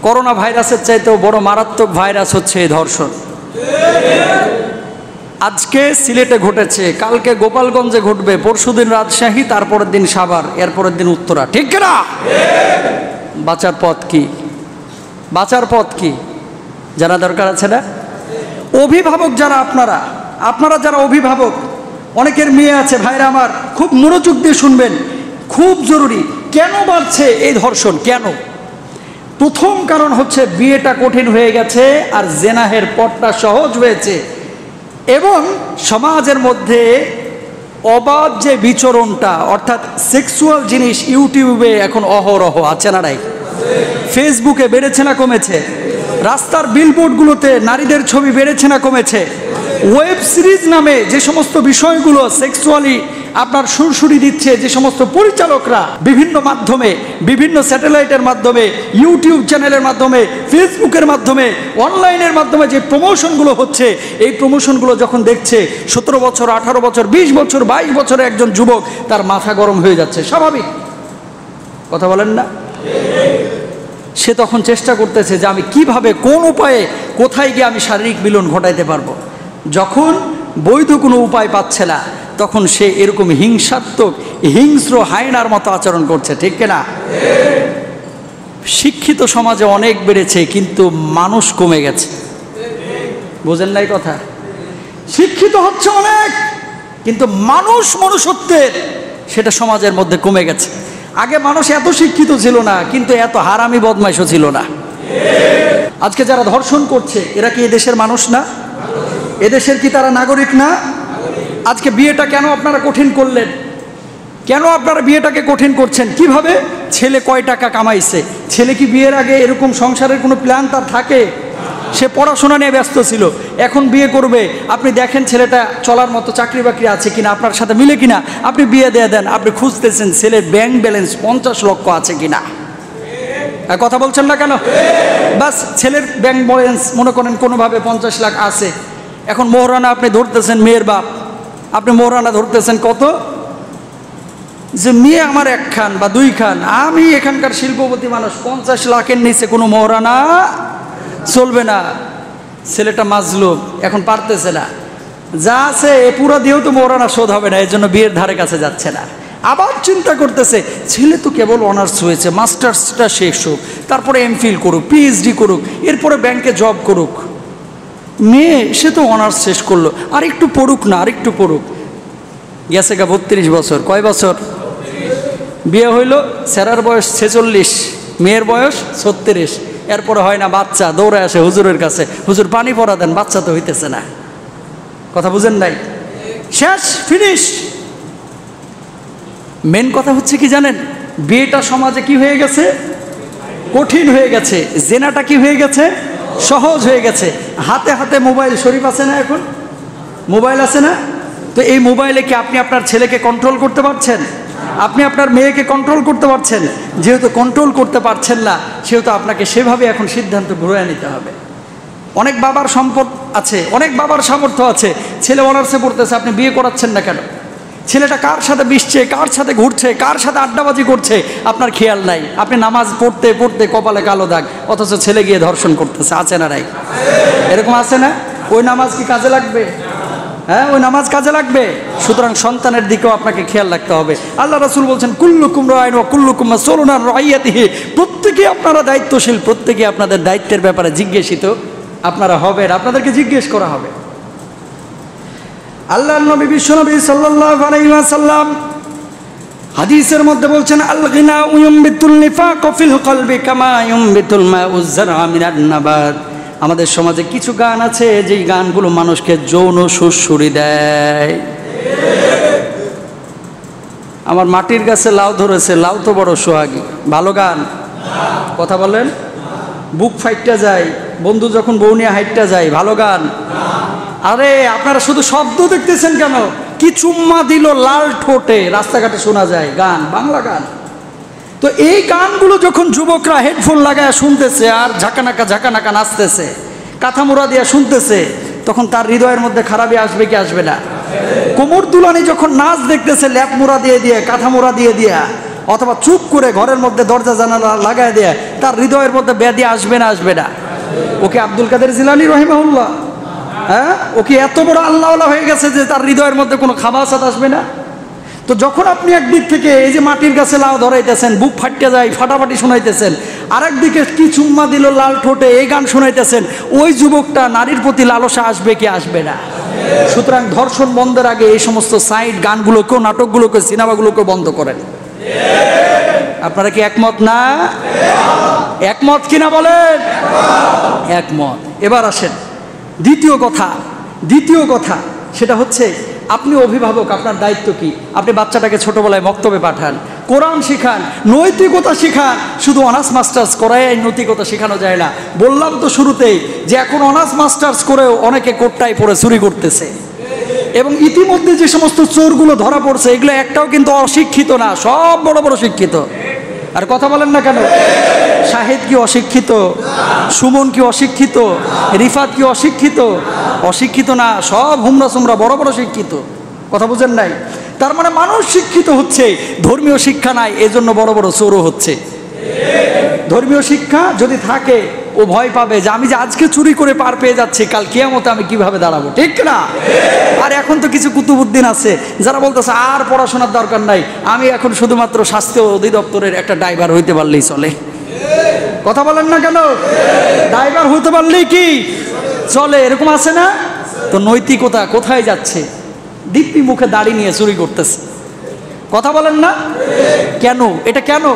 Corona ভাইরাসের চাইতেও বড় মারাত্মক ভাইরাস হচ্ছে এই ধর্ষণ। আজকে সিলেটে ঘটেছে, কালকে গোপালগঞ্জে ঘটবে, পরশুদিন রাজশাহী, তারপরের দিন সাভার, এরপরের দিন উত্তরা। ঠিক না? বাঁচার পথ কি? বাঁচার পথ কি জানা দরকার আছে না? অভিভাবক যারা আপনারা যারা অভিভাবক, অনেকের মেয়ে আছে, ভাইরা আমার খুব মনোযোগ দিয়ে শুনবেন, খুব জরুরি। কেন বাড়ছে এই ধর্ষণ? কেন? প্রথম কারণ হচ্ছে বিয়েটা কঠিন হয়ে গেছে আর জেনাহের পথটা সহজ হয়েছে, এবং সমাজের মধ্যে অবাধ যে বিচরণটা, অর্থাৎ সেক্সুয়াল জিনিস ইউটিউবে এখন অহরহ আছে না নাই? ফেসবুকে বেড়েছে না কমেছে? রাস্তার বিলবোর্ডগুলোতে নারীদের ছবি বেড়েছে না কমেছে? ওয়েব সিরিজ নামে যে সমস্ত বিষয়গুলো সেক্সুয়ালি আপনার সুরসুরি দিচ্ছে, যে সমস্ত পরিচালকরা বিভিন্ন মাধ্যমে, বিভিন্ন স্যাটেলাইটের মাধ্যমে, ইউটিউব চ্যানেলের মাধ্যমে, ফেসবুকের মাধ্যমে, অনলাইনের মাধ্যমে যে প্রমোশনগুলো হচ্ছে, এই প্রমোশনগুলো যখন দেখছে 17 বছর, 18 বছর, 20 বছর, 22 বছরের একজন যুবক, তার মাথা গরম হয়ে যাচ্ছে। স্বাভাবিক কথা বলেন না? সে তখন চেষ্টা করতেছে যে আমি কিভাবে, কোন উপায়ে, কোথায় গিয়ে আমি শারীরিক মিলন ঘটাইতে পারবো। যখন বৈধ কোনো উপায় পাচ্ছে না, তখন সে এরকম হিংসাত্মক, হিংস্র হায়নার মতো আচরণ করছে। ঠিক কিনা? শিক্ষিত সমাজে অনেক বেড়েছে, কিন্তু মানুষ কমে গেছে। বুঝেন নাই কথা? শিক্ষিত হচ্ছে অনেক, কিন্তু মনুষ্যত্বের সেটা সমাজের মধ্যে কমে গেছে। আগে মানুষ এত শিক্ষিত ছিল না, কিন্তু এত হারামি বদমাইশও ছিল না। আজকে যারা ধর্ষণ করছে, এরা কি এদেশের মানুষ না? এদেশের কি তারা নাগরিক না? আজকে বিয়েটা কেন আপনারা কঠিন করলেন? কেন আপনারা বিয়েটাকে কঠিন করছেন? কিভাবে? ছেলে কয় টাকা কামাইছে? ছেলে কি বিয়ের আগে এরকম সংসারের কোনো প্ল্যান তার থাকে? সে পড়াশোনা নিয়ে ব্যস্ত ছিল, এখন বিয়ে করবে। আপনি দেখেন ছেলেটা চলার মতো চাকরি বাকরি আছে কিনা, আপনার সাথে মিলে কিনা, আপনি বিয়ে দিয়ে দেন। আপনি খুঁজতেছেন ছেলের ব্যাংক ব্যালেন্স 50 লক্ষ আছে কিনা। কথা বলছেন না কেন? বাস ছেলের ব্যাংক ব্যালেন্স মনে করেন কোনোভাবে 50 লাখ আছে। এখন মোহরানা আপনি ধরতেছেন, মেয়ের বাপ আপনি মোহরানা ধরতেছেন কত? যে মেয়ে আমার 1 খান বা 2 খান, আমি এখানকার শিল্পপতি মানুষ, 50 লাখের নিচে কোনো মোহরানা চলবে না। ছেলেটা মাজলুম, এখন পারতেছে না, যা আছে এ পুরো দিয়েও তো মোহরানা শোধ হবে না, এর জন্য বিয়ের ধারে কাছে যাচ্ছে না। আবার চিন্তা করতেছে, ছেলে তো কেবল অনার্স হয়েছে, মাস্টার্সটা শেষ হোক, তারপরে এমফিল করুক, পিএইচডি করুক, এরপরে ব্যাংকে জব করুক। মেয়ে সে তো অনার্স শেষ করলো, আর একটু পড়ুক না, আর একটু পড়ুক। গেছে গা 32 বছর। কয় বছর? বিয়ে হইল, ছেলের বয়স 46, মেয়ের বয়স 36। এরপরে হয় না, বাচ্চা দৌড়ে আসে হুজুরের কাছে, হুজুর পানি পড়া দেন, বাচ্চা তো হইতেছে না। কথা বুঝেন নাই? শেষ, ফিনিশ। মেন কথা হচ্ছে কি জানেন? বিয়েটা সমাজে কি হয়ে গেছে? কঠিন হয়ে গেছে। জেনাটা কি হয়ে গেছে? সহজ হয়ে গেছে। হাতে হাতে মোবাইল শরীফ আছে না? এখন মোবাইল আছে না? তো এই মোবাইলে কি আপনি আপনার ছেলেকে কন্ট্রোল করতে পারছেন? আপনি আপনার মেয়েকে কন্ট্রোল করতে পারছেন? যেহেতু কন্ট্রোল করতে পারছেন না, সেহেতু আপনাকে সেভাবে এখন সিদ্ধান্ত ঘুরে নিতে হবে। অনেক বাবার সম্পদ আছে, অনেক বাবার সামর্থ্য আছে, ছেলে অনার্সে পড়তেছে, আপনি বিয়ে করাচ্ছেন না কেন? ছেলেটা কার সাথে মিশছে, কার সাথে ঘুরছে, কার সাথে আড্ডাবাজি করছে, আপনার খেয়াল নাই। আপনি নামাজ পড়তে পড়তে কপালে কালো দাগ, অথচ ছেলে গিয়ে ধর্ষণ করতেছে। আছে না নাই? এরকম আছে না? ওই নামাজ কি কাজে লাগবে? হ্যাঁ, ওই নামাজ কাজে লাগবে। সুতরাং সন্তানের দিকেও আপনাকে খেয়াল রাখতে হবে। আল্লাহ রাসূল বলছেন, কুল্লুকুম রাইন ওয়া কুল্লুকুম মাসউলুন আন রাইয়াতিহি। প্রত্যেকে আপনারা দায়িত্বশীল, প্রত্যেকে আপনাদের দায়িত্বের ব্যাপারে জিজ্ঞাসিত আপনারা হবেন, আপনাদেরকে জিজ্ঞেস করা হবে। আল্লাহর নবী বিশ্বনবী সাল্লাল্লাহু আলাইহি ওয়াসাল্লাম হাদিসের মধ্যে বলছেন, আল গিনা ইউমবিতুল নিফাক ফিল কলবি কামা ইউমবিতুল মাউজ যারআ মিনান নাবাত। আমাদের সমাজে কিছু গান আছে, যেই গানগুলো মানুষকে যৌন সুরসুরি দেয়। আমার মাটির গাছে লাউ ধরেছে, লাউ তো বড় সোহাগী, ভালো গান? কথা বলেন। বুক ফাইটটা যায়, বন্ধু যখন বউ নিয়ে হাইটটা যায়, ভালো গান? আরে আপনারা শুধু শব্দ দেখতেছেন কেন? কি চুম্মা দিল লাল ঠোঁটে, রাস্তাঘাটে শোনা যায়, গান, বাংলা গান। তো এই গানগুলো যখন যুবকরা হেডফোন লাগায় শুনতেছে আর ঝাঁকানাকা নাচতেছে, কাঁথামোড়া দিয়ে শুনতেছে, তখন তার হৃদয়ের মধ্যে খারাপই আসবে কি আসবে না? কোমর দুলানি যখন নাচ দেখতেছে ল্যাপ মোড়া দিয়ে দিয়ে, কাঁথামোড়া দিয়ে দিয়া, অথবা চুপ করে ঘরের মধ্যে দরজা জানালা লাগায় দেয়, তার হৃদয়ের মধ্যে ব্যাধি আসবে না আসবে না? ওকে আব্দুল কাদের জিলানী রহিমাহুল্লাহ, হ্যাঁ, ও কি এত বড় আল্লাহওয়ালা হয়ে গেছে যে তার হৃদয়ের মধ্যে কোনো খাবাসাত আসবে না? তো যখন আপনি একদিক থেকে এই যে মাটির গাছে লাউ ধরাইতেছেন, বুক ফাটতে যায়, ফাটাফাটি শোনাইতেছেন, আরেকদিকে কি চুম্মা দিল লাল ঠোঁটে, এই গান শোনাইতেছেন, ওই যুবকটা নারীর প্রতি লালসা আসবে কি আসবে না? সুতরাং ধর্ষণ বন্ধের আগে এই সমস্ত সাইড গানগুলোকেও, নাটকগুলোকে, সিনেমাগুলোকে বন্ধ করেন। আপনারা কি একমত না? একমত কিনা বলেন? একমত। এবার আসেন দ্বিতীয় কথা সেটা হচ্ছে, আপনি অভিভাবক, আপনার দায়িত্ব কি? আপনি বাচ্চাটাকে ছোটবেলায় মক্তবে পাঠান, কোরআন শিখান, নৈতিকতা শিখান। শুধু অনার্স মাস্টার্স করায় এই নৈতিকতা শেখানো যায় না। বললাম তো শুরুতেই যে এখন অনার্স মাস্টার্স করেও অনেকে কোটটাই পরে চুরি করতেছে, এবং ইতিমধ্যে যে সমস্ত চোরগুলো ধরা পড়ছে এগুলো একটাও কিন্তু অশিক্ষিত না, সব বড় বড় শিক্ষিত। আর কথা বলেন না কেন? শাহেদ কি অশিক্ষিত? সুমন কি অশিক্ষিত? রিফাত কি অশিক্ষিত? অশিক্ষিত না, সব হুমরা সুমরা বড় বড় শিক্ষিত। কথা বুঝেন নাই? তার মানে মানুষ শিক্ষিত হচ্ছে, ধর্মীয় শিক্ষা নাই, এজন্য বড় বড় চোরও হচ্ছে। ধর্মীয় শিক্ষা যদি থাকে ও ভয় পাবে যে আমি যে আজকে চুরি করে পার পেয়ে যাচ্ছি, কাল কিয়ামতে আমি কিভাবে দাঁড়াবো, ঠিক না? আর এখন তো কিছু কুতুবুদ্দিন আছে যারা বলতেছে আর পড়াশোনার দরকার নাই, আমি এখন শুধুমাত্র স্বাস্থ্য অধিদপ্তরের একটা ড্রাইভার হইতে পারলেই চলে। কথা বলেন না কেন? ড্রাইভার হইতে পারলেই কি চলে, এরকম আছে না? তো নৈতিকতা কোথায় যাচ্ছে? দিব্যি মুখে দাড়ি নিয়ে চুরি করতেছে। কথা বলেন না কেন? এটা কেন?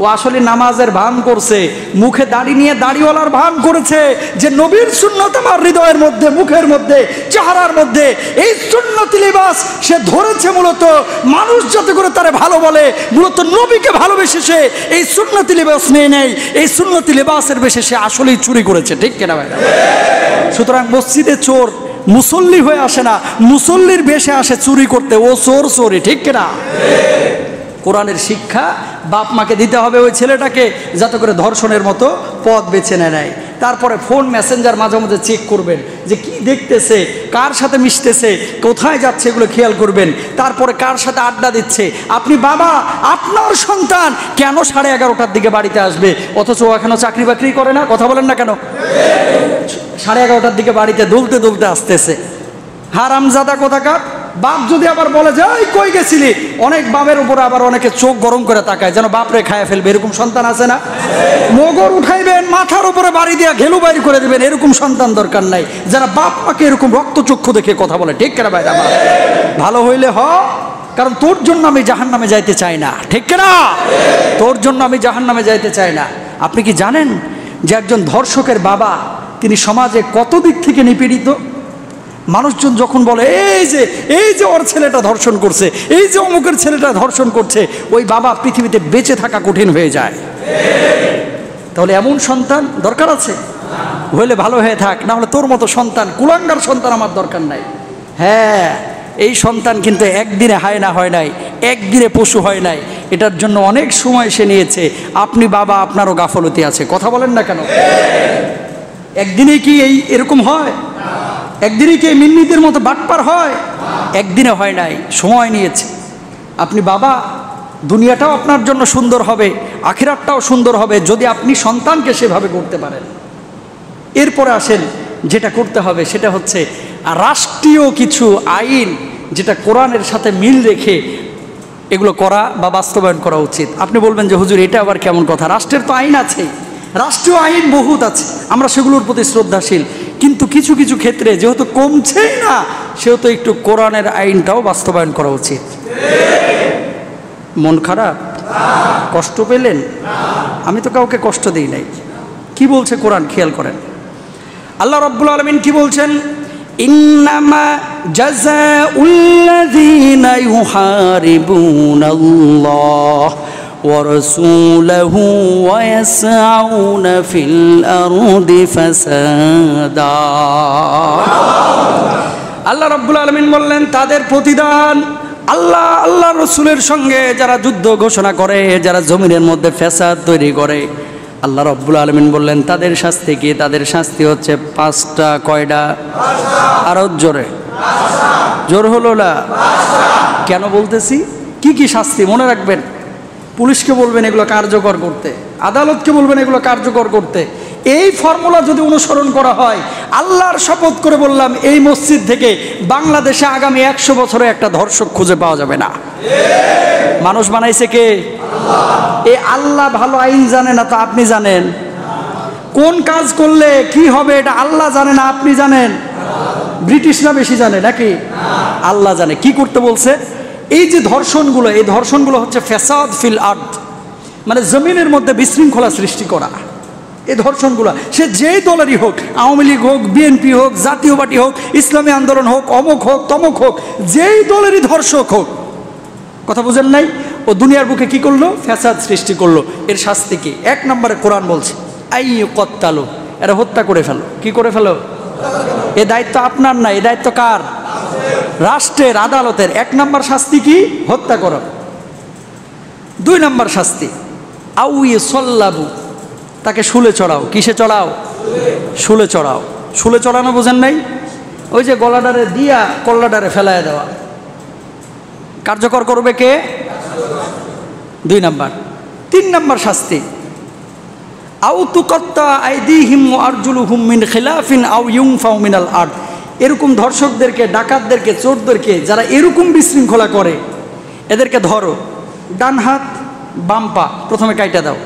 ও আসলে নামাজের ভান করছে, মুখে দাড়ি নিয়ে দাড়িওয়ালার ভান করেছে যে নবীর সুন্নত আমার হৃদয়ের মধ্যে, মুখের মধ্যে, চেহারার মধ্যে। এই সুন্নতি লিবাস সে ধরেছে মূলত মানুষ যাতে করে তারে ভালো বলে, মূলত নবীকে ভালোবেসে সে এই সুন্নতি লিবাস নিয়ে নেয়। এই সুন্নতি লিবাসের বেশে সে আসলেই চুরি করেছে, ঠিক কিনা ভাই? সুতরাং মসজিদে চোর মুসল্লি হয়ে আসে না, মুসল্লির বেশে আসে চুরি করতে, ও চোর চোরই, ঠিক কিনা? কোরআনের শিক্ষা বাপ মাকে দিতে হবে ওই ছেলেটাকে, যাতে করে ধর্ষণের মতো পথ বেছে নেয়। তারপরে ফোন মেসেঞ্জার মাঝে মাঝে চেক করবেন যে কি দেখতেছে, কার সাথে মিশতেছে, কোথায় যাচ্ছে, এগুলো খেয়াল করবেন। তারপরে কার সাথে আড্ডা দিচ্ছে। আপনি বাবা, আপনার সন্তান কেন 11:30টার দিকে বাড়িতে আসবে, অথচ ও এখনো চাকরি বাকরি করে না? কথা বলেন না কেন? 11:30টার দিকে বাড়িতে দুলতে দুলতে আসতেছে, হারামজাদা কোথাকার। বাপ যদি আবার বলে যে ওই কই গেছিলি, অনেক বাপের উপরে আবার অনেকে চোখ গরম করে তাকায় যেন বাপরে খায় ফেলবে, এরকম সন্তান আছে না? মগর উঠাইবেন, মাথার উপরে বাড়ি দিয়ে ঘেলু বাইর করে দিবেন, এরকম সন্তান দরকার নাই যারা বাপ মাকে এরকম রক্তচক্ষু দেখে কথা বলে, ঠিক কিনা ভাই? আমার ভালো হইলে কারণ তোর জন্য আমি জাহান্নামে যাইতে চাই না, ঠিক কিনা? তোর জন্য আমি জাহান্নামে যাইতে চাই না। আপনি কি জানেন যে একজন ধর্ষকের বাবা তিনি সমাজে কত দিক থেকে নিপীড়িত? মানুষজন যখন বলে এই যে ওর ছেলেটা ধর্ষণ করছে, এই যে অমুকের ছেলেটা ধর্ষণ করছে, ওই বাবা পৃথিবীতে বেঁচে থাকা কঠিন হয়ে যায়। তাহলে এমন সন্তান দরকার আছে? হইলে ভালো হয়ে থাক, না হলে তোর মতো সন্তান, কুলাঙ্গার সন্তান আমার দরকার নাই। হ্যাঁ, এই সন্তান কিন্তু একদিনে হায়না হয় নাই, একদিনে পশু হয় নাই, এটার জন্য অনেক সময় সে নিয়েছে। আপনি বাবা, আপনারও গাফলতি আছে। কথা বলেন না কেন? একদিনে কি এরকম হয়? একদিনে কি মিন্নিদের মতো বাটপার হয়? একদিনে হয় নাই, সময় নিয়েছে। আপনি বাবা, দুনিয়াটাও আপনার জন্য সুন্দর হবে, আখিরাতটাও সুন্দর হবে যদি আপনি সন্তানকে সেভাবে করতে পারেন। এরপরে আসেন, যেটা করতে হবে সেটা হচ্ছে রাষ্ট্রীয় কিছু আইন, যেটা কোরআনের সাথে মিল রেখে এগুলো করা বা বাস্তবায়ন করা উচিত। আপনি বলবেন যে হুজুর এটা আবার কেমন কথা? রাষ্ট্রের তো আইন আছে, রাষ্ট্রীয় আইন বহুত আছে, আমরা সেগুলোর প্রতি শ্রদ্ধাশীল, কিন্তু কিছু কিছু ক্ষেত্রে যেহেতু কমছেই না, সেহেতু একটু কোরআনের আইনটাও বাস্তবায়ন করা উচিত। মন খারাপ? কষ্ট পেলেন? আমি তো কাউকে কষ্ট দিই নাই। কি বলছে কোরআন খেয়াল করেন। আল্লাহ রাব্বুল আলামিন কি বলছেন? ইন্নামা জাযাউল্লাযীনা ইউহারিবুনাল্লাহ ওয়া রাসূলাহু ওয়া ইয়াসআউনা ফিল আরদি ফাসাদা। আল্লাহ রাব্বুল আলামিন বললেন, তাদের প্রতিদান আল্লাহ রসুলের সঙ্গে যারা যুদ্ধ ঘোষণা করে, যারা জমিনের মধ্যে ফ্যাসাদ তৈরি করে, আল্লাহ রাব্বুল আলামিন বললেন তাদের শাস্তি কি? তাদের শাস্তি হচ্ছে 5টা। কয়টা? আরো জোরে, জোর হলো না? কেন বলতেছি? কি কি শাস্তি মনে রাখবেন? পুলিশকে বলবেন এগুলো কার্যকর করতে, আদালতকে বলবেন এগুলো কার্যকর করতে। এই ফর্মুলা যদি অনুসরণ করা হয়, আল্লাহর শপথ করে বললাম এই মসজিদ থেকে বাংলাদেশে আগামী 100 বছরে একটা ধর্ষক খুঁজে পাওয়া যাবে না। মানুষ বানাইছে কে? এই আল্লাহ ভালো আইন জানে না তো আপনি জানেন? কোন কাজ করলে কি হবে এটা আল্লাহ জানে না আপনি জানেন? ব্রিটিশরা বেশি জানে নাকি? আল্লাহ জানে। কি করতে বলছে? এই যে ধর্ষণগুলো, এই ধর্ষণগুলো হচ্ছে ফ্যাসাদ ফিল আরদ, মানে জমিনের মধ্যে বিশৃঙ্খলা সৃষ্টি করা। এই ধর্ষণগুলো সে যেই দলেরই হোক, আওয়ামী লীগ হোক, বিএনপি হোক, জাতীয় পার্টি হোক, ইসলামী আন্দোলন হোক, অমুক হোক, তমুক হোক, যেই দলেরই ধর্ষক হোক, কথা বুঝেন নাই? ও দুনিয়ার বুকে কি করলো? ফ্যাসাদ সৃষ্টি করলো। এর শাস্তি কি? 1 নম্বরে কোরআন বলছে আই কত্তালো, এরা হত্যা করে ফেলো। কি করে ফেলো? এ দায়িত্ব আপনার না, এ দায়িত্ব কার? রাষ্ট্রের, আদালতের। 1 নম্বর শাস্তি কি? হত্যা করো। 2 নম্বর শাস্তি আউ ইসল্লাবু, তাকে শুলে চড়াও। কিসে চড়াও? শুলে চড়াও। শুলে চড়ানো বোঝেন নাই? ওই যে গলাডারে দিয়া কল্লাডারে ফেলায় দেওয়া। কার্যকর করবে কে? 2 নম্বর। 3 নম্বর শাস্তি আউ তুকাত্তা আইদিহিম ওয়া আরজুলুহুম মিন খিলাফিন আউ ইউনফাউ মিনাল আরদ। এরকম ধর্ষকদেরকে, ডাকাতদেরকে, চোরদেরকে যারা এরকম বিশৃঙ্খলা করে, এদেরকে ধরো, ডান হাত বাম পা প্রথমে কাইটা দাও।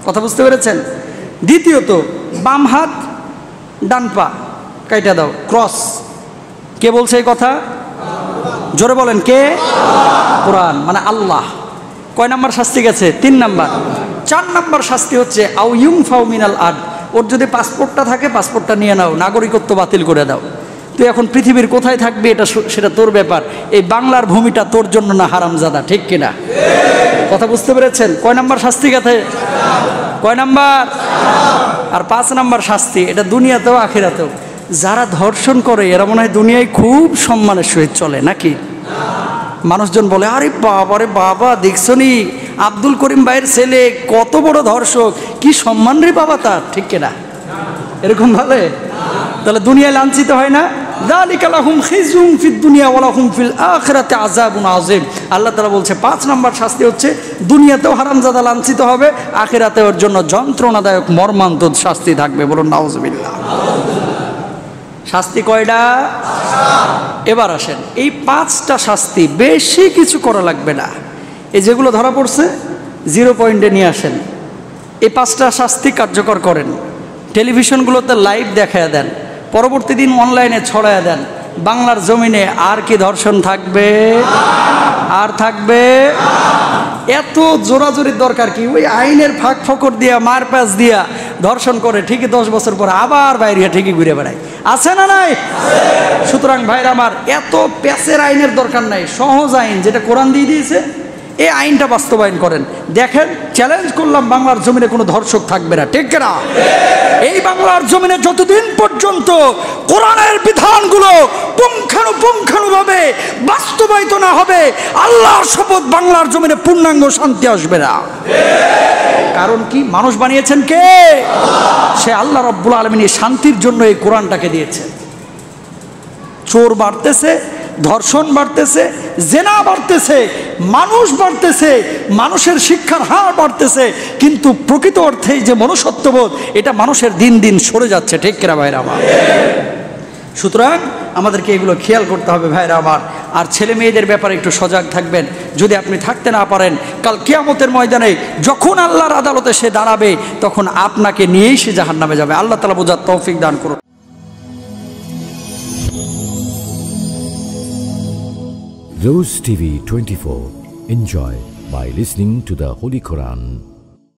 কথা বুঝতে পেরেছেন? দ্বিতীয়ত বাম হাত ডান পা কাইটা দাও, ক্রস। কে বলছে এই কথা? জোরে বলেন কে? কোরআন, মানে আল্লাহ। কয় নম্বর শাস্তি গেছে? 3 নম্বর। 4 নম্বর শাস্তি হচ্ছে আউ ইউনফাউ মিনাল আরদ। ওর যদি পাসপোর্টটা থাকে পাসপোর্টটা নিয়ে নাও, নাগরিকত্ব বাতিল করে দাও। তুই এখন পৃথিবীর কোথায় থাকবি এটা সেটা তোর ব্যাপার। এই বাংলার ভূমিটা তোর জন্য না হারামজাদা, ঠিক কিনা? কথা বুঝতে পেরেছেন? কয় নম্বর শাস্তি গেছে? কয় নম্বর? আর 5 নম্বর শাস্তি, এটা দুনিয়াতেও আখিরাতেও। যারা ধর্ষণ করে এরা মনে হয় দুনিয়ায় খুব সম্মানের সহিত চলে নাকি? মানুষজন বলে আরে বাবা রে বাবা, দেখছো নি আব্দুল করিম ভাইয়ের ছেলে কত বড় ধর্ষক, কি সম্মান রে বাবা তার, ঠিক কিনা? এরকম বলে? তাহলে দুনিয়ায় লাঞ্ছিত হয় না? যালিকা লাহুম খিজুম ফিদ দুনিয়া ওয়া লাহুম ফিল আখিরাতি আযাবুন আযীম। আল্লাহ তাআলা বলছে 5 নম্বর শাস্তি হচ্ছে দুনিয়াতেও হারামজাদা লাঞ্ছিত হবে, আখিরাতে ওর জন্য যন্ত্রণাদায়ক মর্মান্তিক শাস্তি থাকবে। বলুন নাউযুবিল্লাহ। শাস্তি কয়টা? এবার আসেন, এই 5টা শাস্তি বেশি কিছু করা লাগবে না। এই যেগুলো ধরা পড়ছে 0 পয়েন্টে নিয়ে আসেন। এই 5টা শাস্তি কার্যকর করেন, টেলিভিশনগুলোতে লাইভ দেখায় দেন, পরবর্তী দিন অনলাইনে ছড়ায় দেন। বাংলার জমিনে আর কি ধর্ষণ থাকবে? আর থাকবে? এত জোরাজোরির দরকার কি? ওই আইনের ফাঁক ফকর দিয়া, মার প্যাচ দিয়া ধর্ষণ করে ঠিকই 10 বছর পরে আবার বাইরে ঠিকই ঘুরে বেড়ায়, আছে না নাই? সুতরাং ভাইরা আমার, এত প্যাচের আইনের দরকার নাই। সহজ আইন যেটা কোরআন দিয়ে দিয়েছে, এই আইনটা বাস্তবায়ন করেন। দেখেন, চ্যালেঞ্জ করলাম, বাংলার জমিনে কোনো ধর্ষক থাকবে না, ঠিক না? এই বাংলার জমিনে যতদিন পর্যন্ত কোরআনের বিধানগুলো পুঙ্খানুপুঙ্খানুভাবে বাস্তবায়িত না হবে, আল্লাহর শপথ বাংলার জমিনে পূর্ণাঙ্গ শান্তি আসবে না। কারণ কি? মানুষ বানিয়েছেন কে? সে আল্লাহ রাব্বুল আলামিন। এই শান্তির জন্য এই কোরআনটাকে দিয়েছেন। চোর বাড়তেছে, ধর্ষণ বাড়তেছে, জেনা বাড়তেছে, মানুষ বাড়তেছে, মানুষের শিক্ষার হার বাড়তেছে, কিন্তু প্রকৃত অর্থেই যে মনুষ্যত্ববোধ, এটা মানুষের দিন দিন সরে যাচ্ছে, ঠিক কিনা ভাইরা আমার? সুতরাং আমাদেরকে এগুলো খেয়াল করতে হবে ভাইরা আমার। আর ছেলে মেয়েদের ব্যাপারে একটু সজাগ থাকবেন। যদি আপনি থাকতে না পারেন, কাল কিয়ামতের ময়দানে যখন আল্লাহর আদালতে সে দাঁড়াবে, তখন আপনাকে নিয়েই সে জাহান্নামে যাবে। আল্লাহ তাআলা বোঝার তৌফিক দান করুন। Rose TV 24. Enjoy by listening to the Holy Quran.